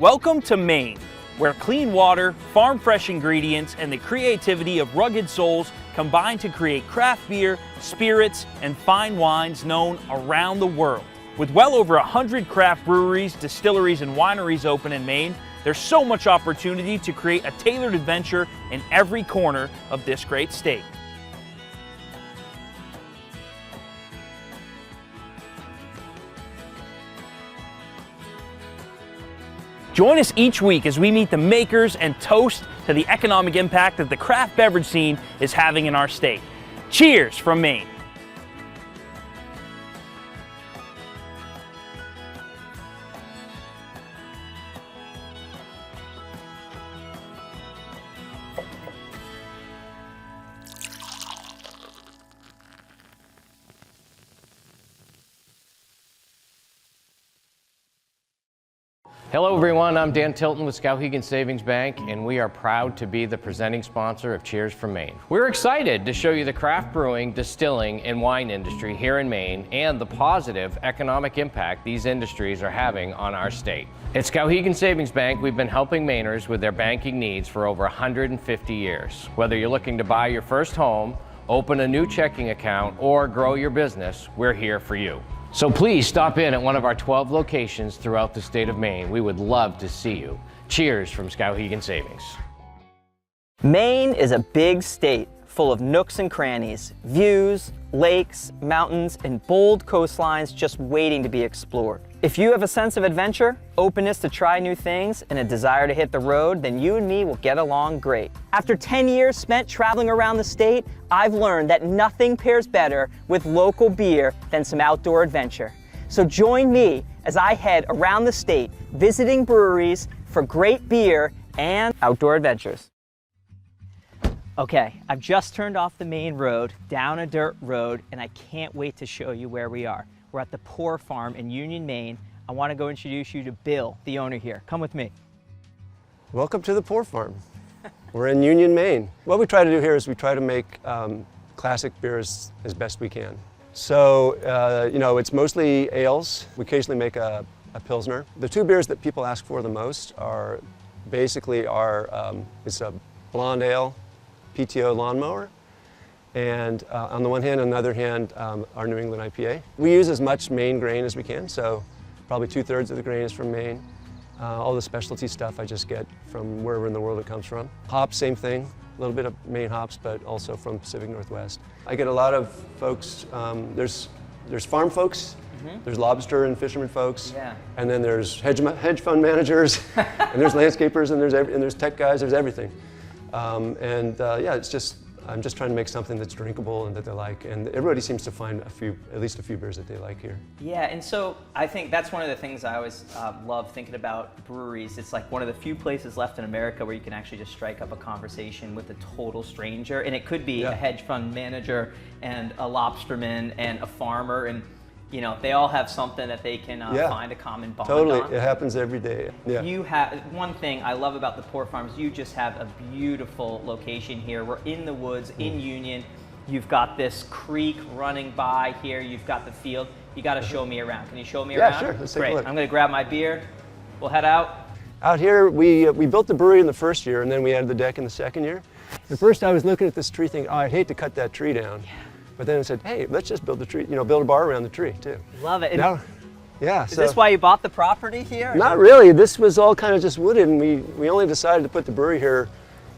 Welcome to Maine, where clean water, farm-fresh ingredients, and the creativity of rugged souls combine to create craft beer, spirits, and fine wines known around the world. With well over 100 craft breweries, distilleries, and wineries open in Maine, there's so much opportunity to create a tailored adventure in every corner of this great state. Join us each week as we meet the makers and toast to the economic impact that the craft beverage scene is having in our state. Cheers from Maine. Hello everyone, I'm Dan Tilton with Skowhegan Savings Bank, and we are proud to be the presenting sponsor of Cheers from Maine. We're excited to show you the craft brewing, distilling, and wine industry here in Maine and the positive economic impact these industries are having on our state. At Skowhegan Savings Bank, we've been helping Mainers with their banking needs for over 150 years. Whether you're looking to buy your first home, open a new checking account, or grow your business, we're here for you. So please stop in at one of our 12 locations throughout the state of Maine. We would love to see you. Cheers from Skowhegan Savings. Maine is a big state full of nooks and crannies, views, lakes, mountains, and bold coastlines just waiting to be explored. If you have a sense of adventure, openness to try new things, and a desire to hit the road, then you and me will get along great. After 10 years spent traveling around the state, I've learned that nothing pairs better with local beer than some outdoor adventure. So join me as I head around the state, visiting breweries for great beer and outdoor adventures. Okay, I've just turned off the main road, down a dirt road, and I can't wait to show you where we are. We're at the Pour Farm in Union, Maine. I want to go introduce you to Bill, the owner here. Come with me. Welcome to the Pour Farm. We're in Union, Maine. What we try to do here is we try to make classic beers as best we can. So, it's mostly ales. We occasionally make a Pilsner. The two beers that people ask for the most are basically it's a blonde ale, PTO lawnmower, and on the one hand, on the other hand, our New England IPA. We use as much Maine grain as we can, so probably 2/3 of the grain is from Maine. All the specialty stuff I just get from wherever in the world it comes from. Hops, same thing, a little bit of Maine hops, but also from Pacific Northwest. I get a lot of folks, there's farm folks, there's lobster and fishermen folks, and then there's hedge fund managers, and there's landscapers, and there's tech guys, there's everything. I'm just trying to make something that's drinkable and that they like, and everybody seems to find at least a few beers that they like here. Yeah, and so I think that's one of the things I always love thinking about breweries. It's like one of the few places left in America where you can actually just strike up a conversation with a total stranger, and it could be a hedge fund manager and a lobsterman and a farmer, and they all have something that they can find a common bond on. Totally, it happens every day. Yeah. You have one thing I love about the Pour Farms. You just have a beautiful location here. We're in the woods in Union. You've got this creek running by here. You've got the field. You got to show me around. Can you show me around? Yeah, sure. Let's take a look. I'm going to grab my beer. We'll head out. Out here, we built the brewery in the first year, and then we added the deck in the second year. At first, I was looking at this tree thinking, oh, I'd hate to cut that tree down. Yeah. But then I said, hey, let's just build build a bar around the tree too. Love it. Now, Is this why you bought the property here? Not really. This was all kind of just wooded, and we only decided to put the brewery here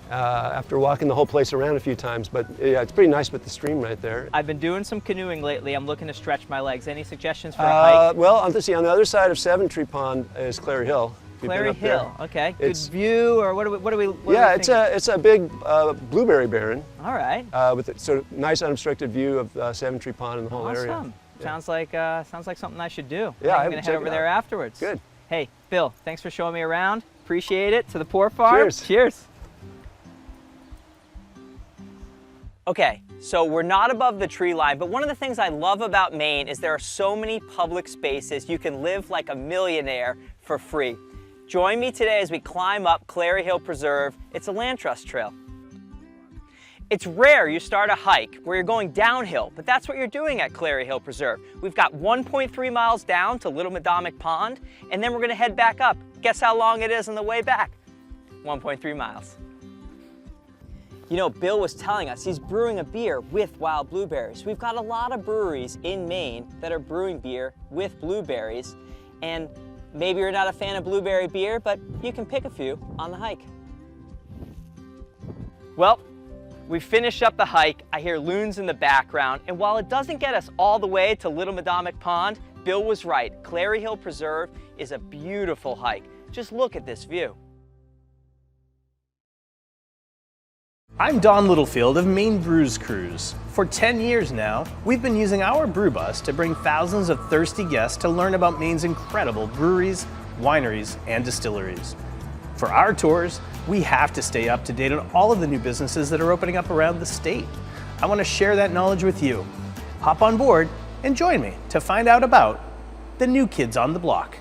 after walking the whole place around a few times. But yeah, it's pretty nice with the stream right there. I've been doing some canoeing lately. I'm looking to stretch my legs. Any suggestions for a hike? Well, let's see. On the other side of Seven Tree Pond is Clary Hill. Clary Hill, okay. Good view, or what are we it's a big blueberry barren. All right. With a sort of nice unobstructed view of Seven Tree Pond and the whole area. Awesome. Sounds like something I should do. Yeah, I'm gonna head over there afterwards. Good. Hey, Bill, thanks for showing me around. Appreciate it. To the Pour Farm. Cheers. Cheers. Okay, so we're not above the tree line, but one of the things I love about Maine is there are so many public spaces you can live like a millionaire for free. Join me today as we climb up Clary Hill Preserve. It's a land trust trail. It's rare you start a hike where you're going downhill, but that's what you're doing at Clary Hill Preserve. We've got 1.3 miles down to Little Madomic Pond, and then we're gonna head back up Guess how long it is on the way back? 1.3 miles. You know, Bill was telling us he's brewing a beer with wild blueberries. We've got a lot of breweries in Maine that are brewing beer with blueberries, and maybe you're not a fan of blueberry beer, but you can pick a few on the hike. Well, we finished up the hike. I hear loons in the background, and while it doesn't get us all the way to Little Madomic Pond, Bill was right. Clary Hill Preserve is a beautiful hike. Just look at this view. I'm Don Littlefield of Maine Brews Cruise. For 10 years now, we've been using our brew bus to bring thousands of thirsty guests to learn about Maine's incredible breweries, wineries, and distilleries. For our tours, we have to stay up to date on all of the new businesses that are opening up around the state. I want to share that knowledge with you. Hop on board and join me to find out about the new kids on the block.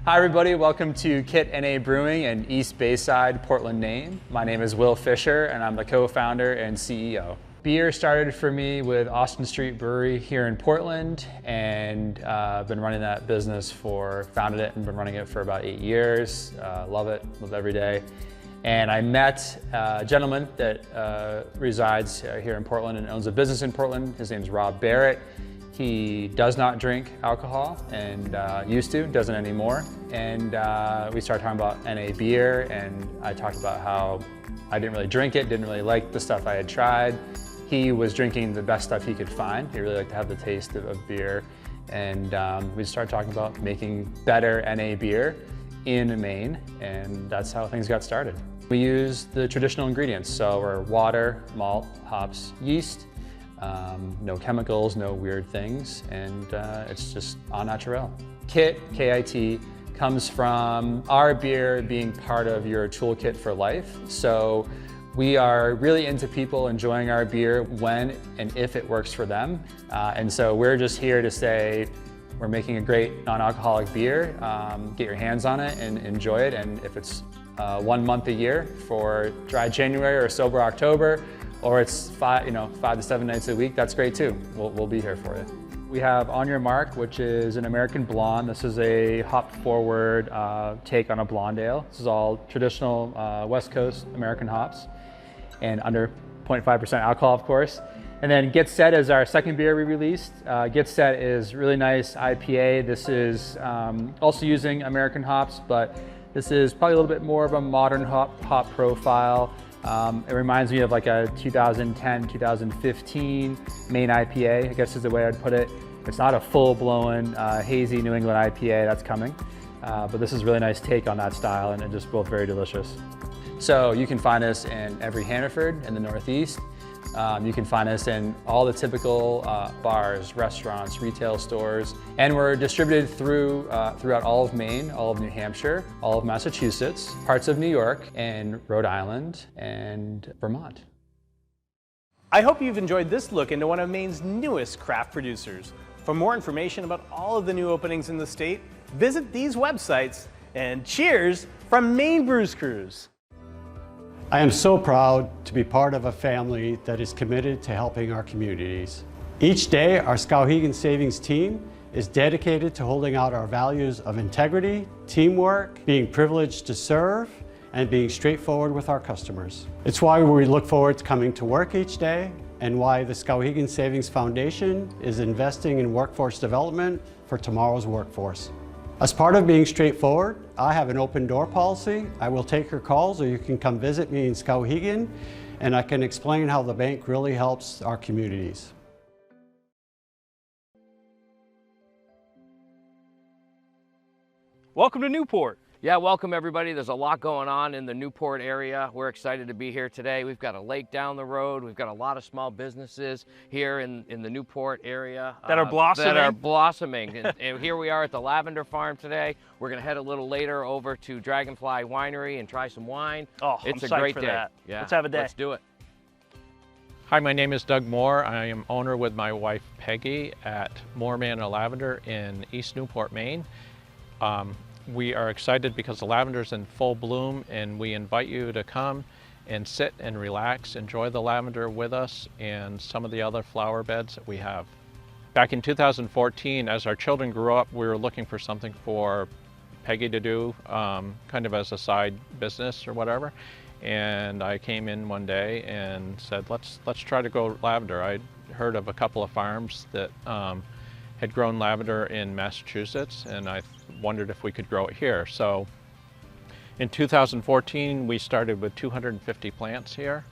Hi everybody, welcome to Kit NA Brewing in East Bayside, Portland, Maine. My name is Will Fisher and I'm the co-founder and CEO. Beer started for me with Austin Street Brewery here in Portland, and I've been running that business founded it and been running it for about 8 years. Love it, love every day. And I met a gentleman that resides here in Portland and owns a business in Portland. His name's Rob Barrett. He does not drink alcohol and used to, doesn't anymore. And we started talking about NA beer, and I talked about how I didn't really drink it, didn't really like the stuff I had tried. He was drinking the best stuff he could find. He really liked to have the taste of beer. And we started talking about making better NA beer in Maine, and that's how things got started. We use the traditional ingredients, so we're water, malt, hops, yeast, no chemicals, no weird things, and it's just au naturel. Kit, K-I-T, comes from our beer being part of your toolkit for life. So we are really into people enjoying our beer when and if it works for them. And so we're just here to say, we're making a great non-alcoholic beer. Get your hands on it and enjoy it. And if it's 1 month a year for dry January or sober October, or it's 5 to 7 nights a week, that's great too. We'll be here for you. We have On Your Mark, which is an American blonde. This is a hop-forward take on a blonde ale. This is all traditional West Coast American hops, and under 0.5% alcohol, of course. And then Get Set is our second beer we released. Get Set is really nice IPA. This is also using American hops, but this is probably a little bit more of a modern hop profile. It reminds me of like a 2010, 2015 Maine IPA, I guess is the way I'd put it. It's not a full-blown hazy New England IPA, that's coming. But this is a really nice take on that style, and just both very delicious. So you can find us in every Hannaford in the Northeast. You can find us in all the typical bars, restaurants, retail stores, and we're distributed throughout all of Maine, all of New Hampshire, all of Massachusetts, parts of New York, and Rhode Island, and Vermont. I hope you've enjoyed this look into one of Maine's newest craft producers. For more information about all of the new openings in the state, visit these websites, and cheers from Maine Brews Cruise. I am so proud to be part of a family that is committed to helping our communities. Each day, our Skowhegan Savings team is dedicated to holding out our values of integrity, teamwork, being privileged to serve, and being straightforward with our customers. It's why we look forward to coming to work each day, and why the Skowhegan Savings Foundation is investing in workforce development for tomorrow's workforce. As part of being straightforward, I have an open door policy. I will take your calls, or you can come visit me in Skowhegan, and I can explain how the bank really helps our communities. Welcome to Newport. Yeah, welcome everybody. There's a lot going on in the Newport area. We're excited to be here today. We've got a lake down the road. We've got a lot of small businesses here in the Newport area. That are blossoming. And here we are at the Lavender Farm today. We're gonna head a little later over to Dragonfly Winery and try some wine. Oh, it's I'm a psyched great for day. that. Yeah, let's have a day. Let's do it. Hi, my name is Doug Moore. I am owner with my wife Peggy at Moore Manor Lavender in East Newport, Maine. We are excited because the lavender's in full bloom, and we invite you to come and sit and relax, enjoy the lavender with us and some of the other flower beds that we have. back in 2014, as our children grew up, we were looking for something for Peggy to do, kind of as a side business or whatever. And I came in one day and said, let's try to grow lavender. I'd heard of a couple of farms that had grown lavender in Massachusetts, and I wondered if we could grow it here. So in 2014, we started with 250 plants here,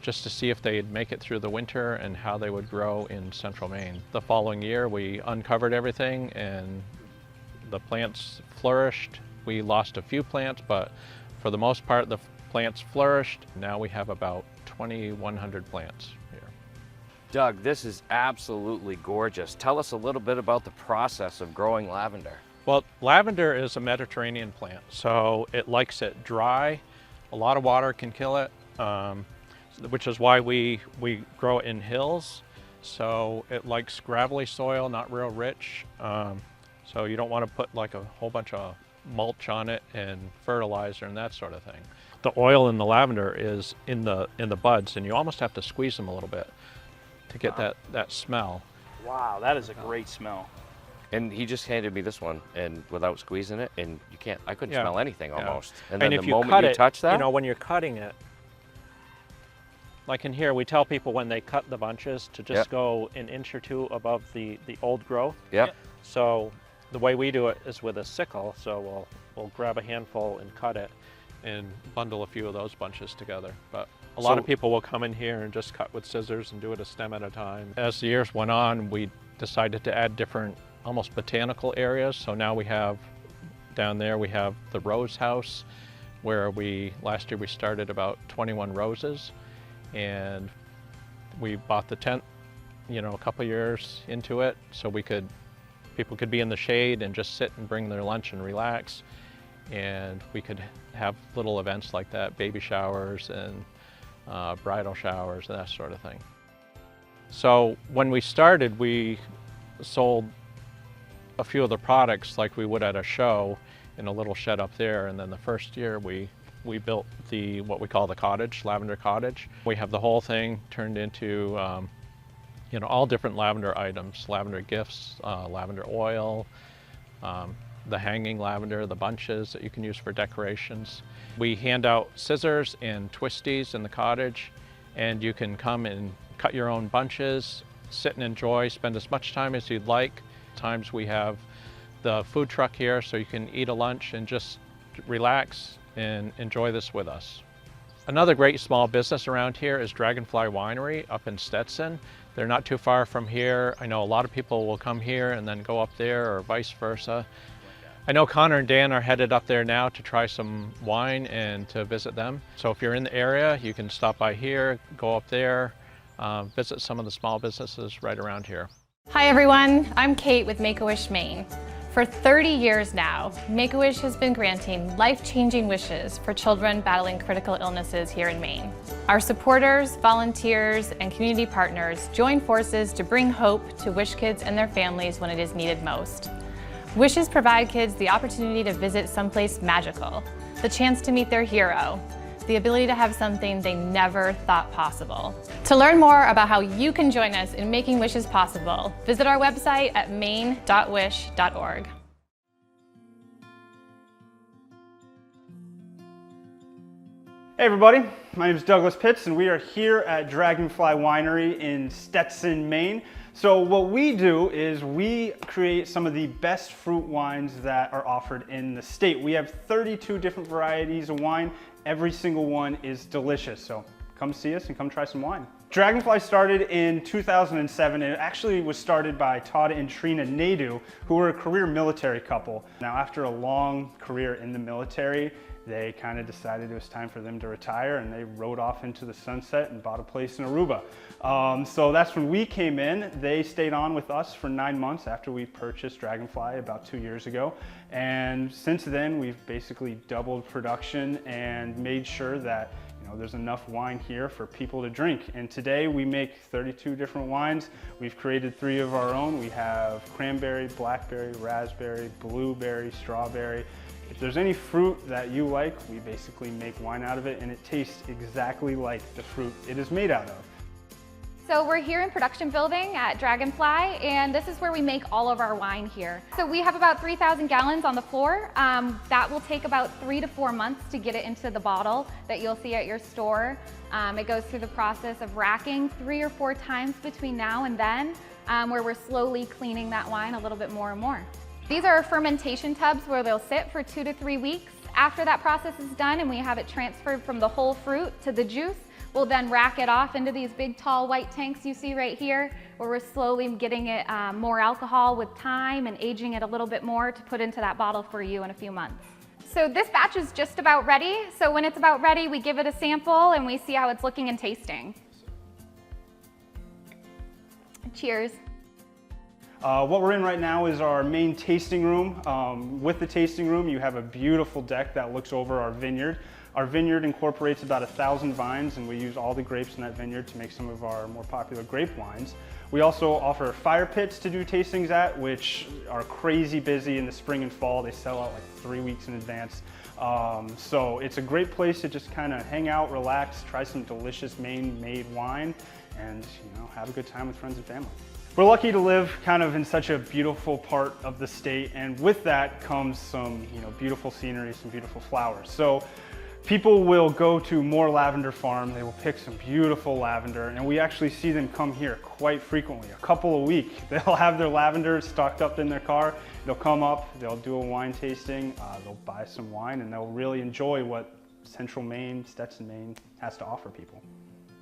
just to see if they'd make it through the winter and how they would grow in central Maine. The following year, we uncovered everything and the plants flourished. We lost a few plants, but for the most part, the plants flourished. Now we have about 2,100 plants here. Doug, this is absolutely gorgeous. Tell us a little bit about the process of growing lavender. Well, lavender is a Mediterranean plant, so it likes it dry. A lot of water can kill it, which is why we grow it in hills. So it likes gravelly soil, not real rich. So you don't want to put like a whole bunch of mulch on it and fertilizer and that sort of thing. The oil in the lavender is in the buds, and you almost have to squeeze them a little bit to get that smell. Wow, that is a great smell. And he just handed me this one, and without squeezing it, and I couldn't smell anything almost. And then if the you moment cut you it, touch that, you know, when you're cutting it, like in here, we tell people when they cut the bunches to just go an inch or two above the old growth. Yep. So the way we do it is with a sickle. So we'll grab a handful and cut it and bundle a few of those bunches together. But a lot of people will come in here and just cut with scissors and do it a stem at a time. As the years went on, we decided to add different, almost botanical areas. So now we have, down there we have the rose house, where last year we started about 21 roses, and we bought the tent, you know, a couple years into it, so people could be in the shade and just sit and bring their lunch and relax. And we could have little events like that, baby showers and bridal showers and that sort of thing. So when we started, we sold a few of the products like we would at a show in a little shed up there. And then the first year we built what we call the cottage, lavender cottage. We have the whole thing turned into you know, all different lavender items, lavender gifts, lavender oil, the hanging lavender, the bunches that you can use for decorations. We hand out scissors and twisties in the cottage, and you can come and cut your own bunches, sit and enjoy, spend as much time as you'd like. Times we have the food truck here, so you can eat a lunch and just relax and enjoy this with us. Another great small business around here is Dragonfly Winery up in Stetson. They're not too far from here. I know a lot of people will come here and then go up there, or vice versa. I know Connor and Dan are headed up there now to try some wine and to visit them. So if you're in the area, you can stop by here, go up there, visit some of the small businesses right around here. Hi everyone, I'm Kate with Make-A-Wish Maine. For 30 years now, Make-A-Wish has been granting life-changing wishes for children battling critical illnesses here in Maine. Our supporters, volunteers, and community partners join forces to bring hope to Wish kids and their families when it is needed most. Wishes provide kids the opportunity to visit someplace magical, the chance to meet their hero, the ability to have something they never thought possible. To learn more about how you can join us in making wishes possible, visit our website at maine.wish.org. Hey everybody, my name is Douglas Pitts and we are here at Dragonfly Winery in Stetson, Maine. So what we do is we create some of the best fruit wines that are offered in the state. We have 32 different varieties of wine. Every single one is delicious. So come see us and come try some wine. Dragonfly started in 2007. It actually was started by Todd and Trina Naidu, who were a career military couple. Now after a long career in the military, they kind of decided it was time for them to retire, and they rode off into the sunset and bought a place in Aruba. So that's when we came in. They stayed on with us for 9 months after we purchased Dragonfly about 2 years ago. And since then, we've basically doubled production and made sure that there's enough wine here for people to drink. And today we make 32 different wines. We've created 3 of our own. We have cranberry, blackberry, raspberry, blueberry, strawberry. If there's any fruit that you like, we basically make wine out of it, and it tastes exactly like the fruit it is made out of. So we're here in production building at Dragonfly, and this is where we make all of our wine here. So we have about 3,000 gallons on the floor. That will take about 3 to 4 months to get it into the bottle that you'll see at your store. It goes through the process of racking 3 or 4 times between now and then, where we're slowly cleaning that wine a little bit more and more. These are our fermentation tubs where they'll sit for 2 to 3 weeks. After that process is done and we have it transferred from the whole fruit to the juice, we'll then rack it off into these big tall white tanks you see right here, where we're slowly getting it more alcohol with time and aging it a little bit more to put into that bottle for you in a few months. So this batch is just about ready. So when it's about ready, we give it a sample and we see how it's looking and tasting. Cheers. What we're in right now is our main tasting room. With the tasting room, you have a beautiful deck that looks over our vineyard. Our vineyard incorporates about 1,000 vines, and we use all the grapes in that vineyard to make some of our more popular grape wines. We also offer fire pits to do tastings at, which are crazy busy in the spring and fall. They sell out like 3 weeks in advance. So it's a great place to just kind of hang out, relax, try some delicious Maine-made wine, and have a good time with friends and family. We're lucky to live kind of in such a beautiful part of the state, and with that comes some beautiful scenery, some beautiful flowers. So people will go to Moore Lavender Farm, they will pick some beautiful lavender, and we actually see them come here quite frequently, a couple a week. They'll have their lavender stocked up in their car, they'll come up, they'll do a wine tasting, they'll buy some wine, and they'll really enjoy what Central Maine, Stetson, Maine has to offer people.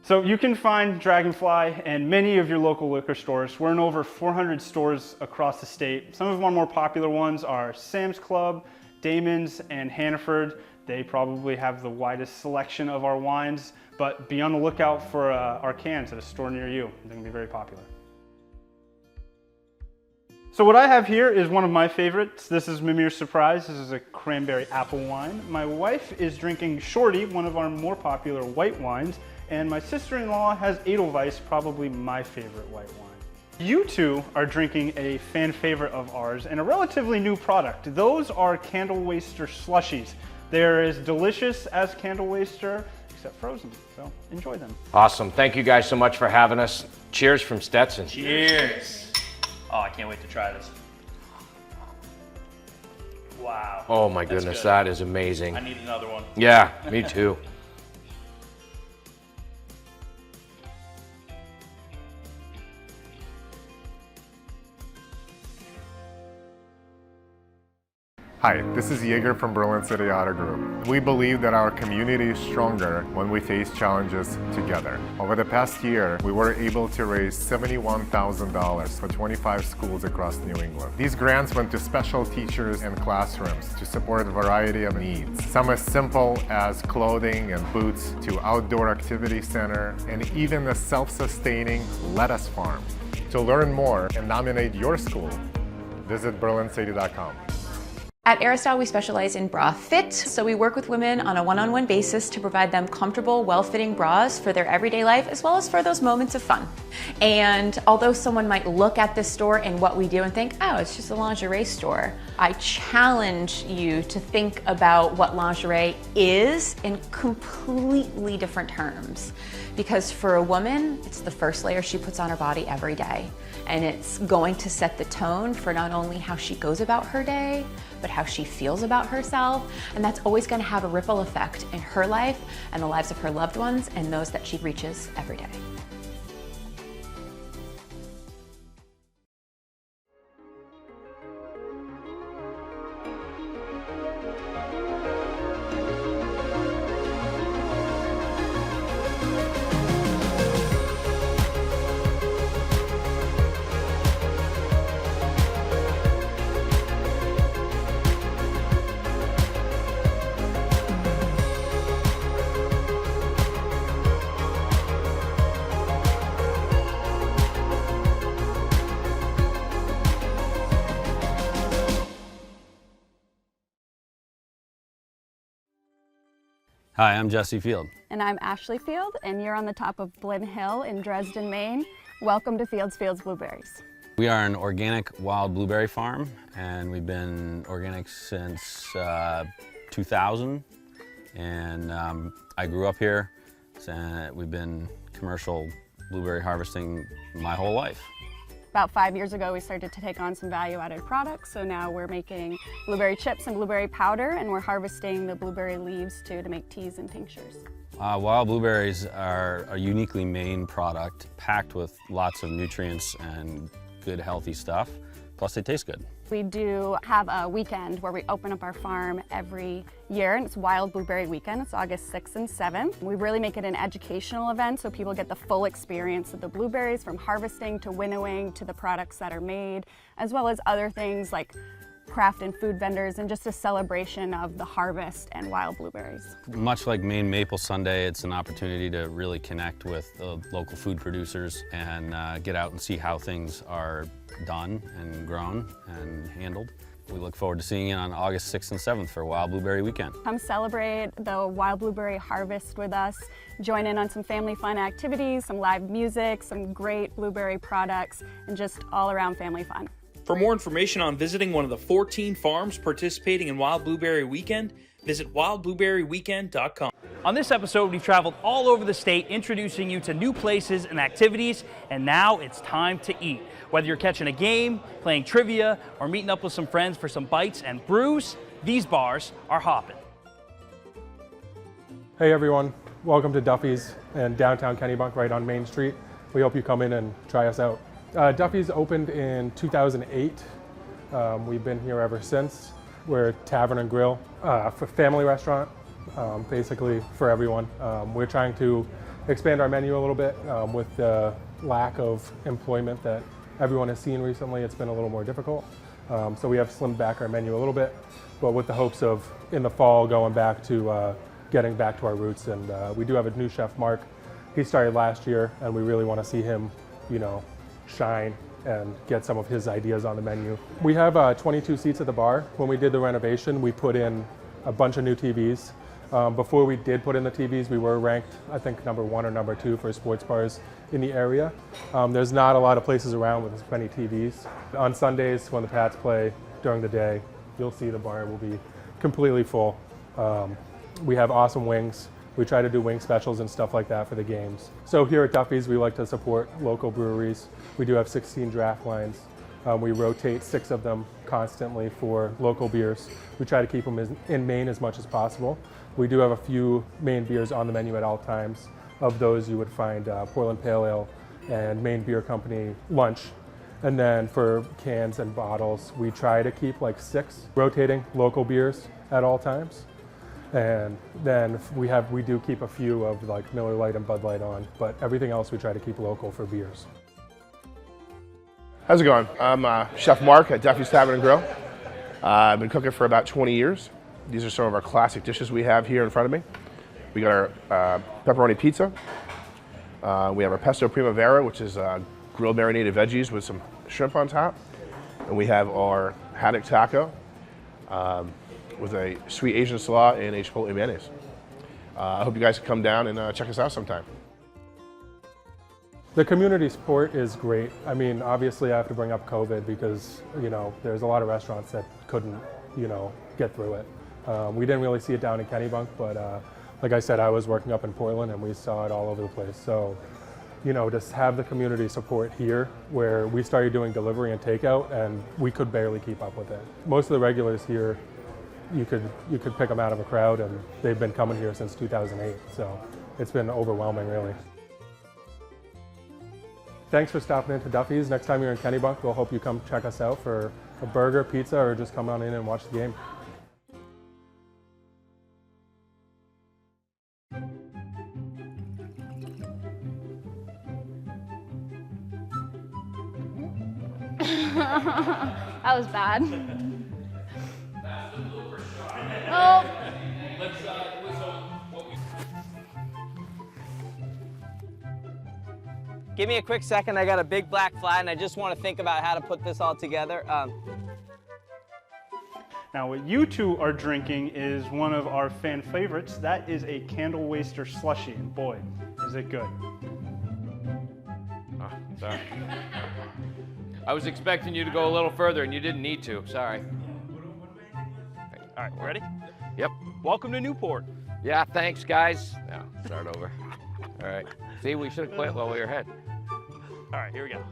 So you can find Dragonfly in many of your local liquor stores. We're in over 400 stores across the state. Some of our more popular ones are Sam's Club, Damon's, and Hannaford. They probably have the widest selection of our wines, but be on the lookout for our cans at a store near you. They're gonna be very popular. So what I have here is one of my favorites. This is Mimir's Surprise. This is a cranberry apple wine. My wife is drinking Shorty, one of our more popular white wines, and my sister-in-law has Edelweiss, probably my favorite white wine. You two are drinking a fan favorite of ours and a relatively new product. Those are Candle Waster slushies. They're as delicious as Candle Waster, except frozen, so enjoy them. Awesome. Thank you guys so much for having us. Cheers from Stetson. Cheers. Oh, I can't wait to try this. Wow. Oh my goodness, that is amazing. I need another one. Yeah, me too. Hi, this is Yeager from Berlin City Auto Group. We believe that our community is stronger when we face challenges together. Over the past year, we were able to raise $71,000 for 25 schools across New England. These grants went to special teachers and classrooms to support a variety of needs. Some as simple as clothing and boots to outdoor activity center and even a self-sustaining lettuce farm. To learn more and nominate your school, visit berlincity.com. At Aristyle, we specialize in bra fit, so we work with women on a one-on-one basis to provide them comfortable, well-fitting bras for their everyday life, as well as for those moments of fun. And although someone might look at this store and what we do and think, oh, it's just a lingerie store, I challenge you to think about what lingerie is in completely different terms. Because for a woman, it's the first layer she puts on her body every day. And it's going to set the tone for not only how she goes about her day, but how she feels about herself. And that's always going to have a ripple effect in her life and the lives of her loved ones and those that she reaches every day. Hi, I'm Jesse Field. And I'm Ashley Field, and you're on the top of Blinn Hill in Dresden, Maine. Welcome to Fields Blueberries. We are an organic wild blueberry farm, and we've been organic since 2000. And I grew up here. We've been commercial blueberry harvesting my whole life. About 5 years ago, we started to take on some value-added products. So now we're making blueberry chips and blueberry powder, and we're harvesting the blueberry leaves too to make teas and tinctures. Wild blueberries are a uniquely Maine product, packed with lots of nutrients and good healthy stuff, plus they taste good. We do have a weekend where we open up our farm every year, and it's Wild Blueberry Weekend. It's August 6th and 7th. We really make it an educational event so people get the full experience of the blueberries, from harvesting to winnowing to the products that are made, as well as other things like craft and food vendors, and just a celebration of the harvest and wild blueberries. Much like Maine Maple Sunday, it's an opportunity to really connect with the local food producers and get out and see how things are done and grown and handled. We look forward to seeing you on August 6th and 7th for Wild Blueberry Weekend. Come celebrate the wild blueberry harvest with us. Join in on some family fun activities, some live music, some great blueberry products, and just all around family fun. For more information on visiting one of the 14 farms participating in Wild Blueberry Weekend, visit wildblueberryweekend.com. On this episode, we've traveled all over the state introducing you to new places and activities, and now it's time to eat. Whether you're catching a game, playing trivia, or meeting up with some friends for some bites and brews, these bars are hopping. Hey everyone, welcome to Duffy's in downtown Kennebunk, right on Main Street. We hope you come in and try us out. Duffy's opened in 2008. We've been here ever since. We're a tavern and grill, for family restaurant, basically for everyone. We're trying to expand our menu a little bit with the lack of employment that everyone has seen recently. It's been a little more difficult. So we have slimmed back our menu a little bit, but with the hopes of in the fall going back to getting back to our roots. And we do have a new chef, Mark. He started last year, and we really want to see him, shine and get some of his ideas on the menu. We have 22 seats at the bar. When we did the renovation, we put in a bunch of new TVs. Before we did put in the TVs, we were ranked, I think, number 1 or number 2 for sports bars in the area. There's not a lot of places around with as many TVs. On Sundays, when the Pats play during the day, you'll see the bar will be completely full. We have awesome wings. We try to do wing specials and stuff like that for the games. So here at Duffy's, we like to support local breweries. We do have 16 draft lines. We rotate 6 of them constantly for local beers. We try to keep them in Maine as much as possible. We do have a few Maine beers on the menu at all times. Of those, you would find Portland Pale Ale and Maine Beer Company Lunch. And then for cans and bottles, we try to keep like 6 rotating local beers at all times. And then we do keep a few of like Miller Lite and Bud Light on, but everything else we try to keep local for beers. How's it going? I'm Chef Mark at Duffy's Tavern and Grill. I've been cooking for about 20 years. These are some of our classic dishes we have here in front of me. We got our pepperoni pizza. We have our pesto primavera, which is grilled marinated veggies with some shrimp on top. And we have our haddock taco with a sweet Asian slaw and a chipotle mayonnaise. I hope you guys can come down and check us out sometime. The community support is great. I mean, obviously I have to bring up COVID because, there's a lot of restaurants that couldn't, get through it. We didn't really see it down in Kennebunk, but like I said, I was working up in Portland and we saw it all over the place. So, just have the community support here where we started doing delivery and takeout and we could barely keep up with it. Most of the regulars here, you could pick them out of a crowd, and they've been coming here since 2008, so it's been overwhelming, really. Thanks for stopping into Duffy's. Next time you're in Kennebunk, we'll hope you come check us out for a burger, pizza, or just come on in and watch the game. That was bad. Oh. Give me a quick second. I got a big black fly, and I just want to think about how to put this all together. Now, what you two are drinking is one of our fan favorites. That is a Candle Waster slushie, and boy, is it good. Oh, sorry. I was expecting you to go a little further, and you didn't need to. Sorry. All right, ready? Yep. Welcome to Newport. Yeah, thanks, guys. Yeah, start over. All right. See, we should have quit while we were ahead. All right, here we go.